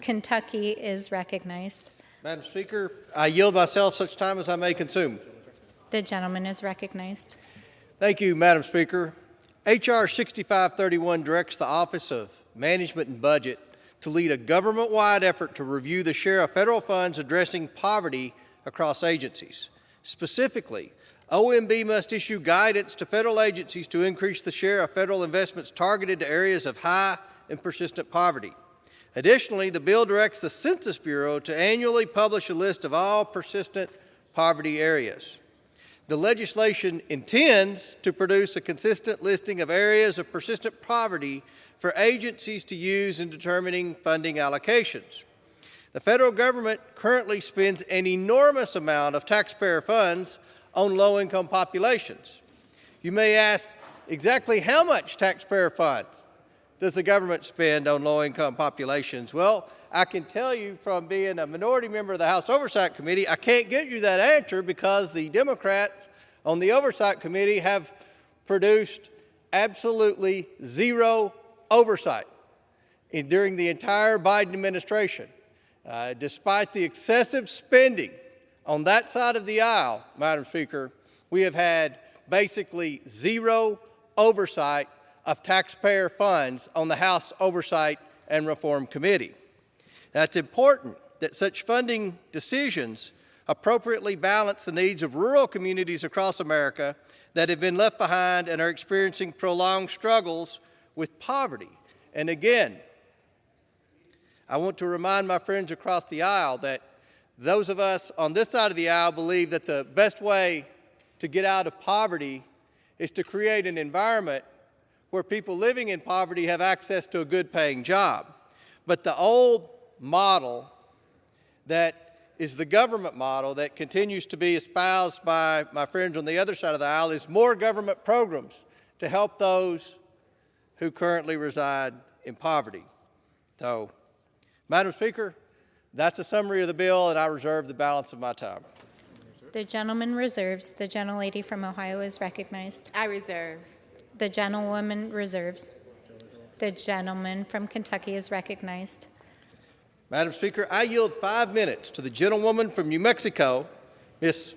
Kentucky is recognized. Madam Speaker, I yield myself such time as I may consume. The gentleman is recognized. Thank you, Madam Speaker. H.R. 6531 directs the Office of Management and Budget to lead a government-wide effort to review the share of federal funds addressing poverty across agencies. Specifically, OMB must issue guidance to federal agencies to increase the share of federal investments targeted to areas of high and persistent poverty. Additionally, the bill directs the Census Bureau to annually publish a list of all persistent poverty areas. The legislation intends to produce a consistent listing of areas of persistent poverty for agencies to use in determining funding allocations. The federal government currently spends an enormous amount of taxpayer funds on low-income populations. You may ask, exactly how much taxpayer funds does the government spend on low-income populations? Well, I can tell you from being a minority member of the House Oversight Committee, I can't get you that answer because the Democrats on the Oversight Committee have produced absolutely zero oversight during the entire Biden administration. Despite the excessive spending on that side of the aisle, Madam Speaker, we have had basically zero oversight of taxpayer funds on the House Oversight and Reform Committee. Now, it's important that such funding decisions appropriately balance the needs of rural communities across America that have been left behind and are experiencing prolonged struggles with poverty. And again, I want to remind my friends across the aisle that those of us on this side of the aisle believe that the best way to get out of poverty is to create an environment where people living in poverty have access to a good-paying job. But the old model that is the government model that continues to be espoused by my friends on the other side of the aisle is more government programs to help those who currently reside in poverty. So, Madam Speaker, that's a summary of the bill, and I reserve the balance of my time. The gentleman reserves. The gentlelady from Ohio is recognized. I reserve. The gentlewoman reserves. The gentleman from Kentucky is recognized. Madam Speaker, I yield 5 minutes to the gentlewoman from New Mexico, Ms.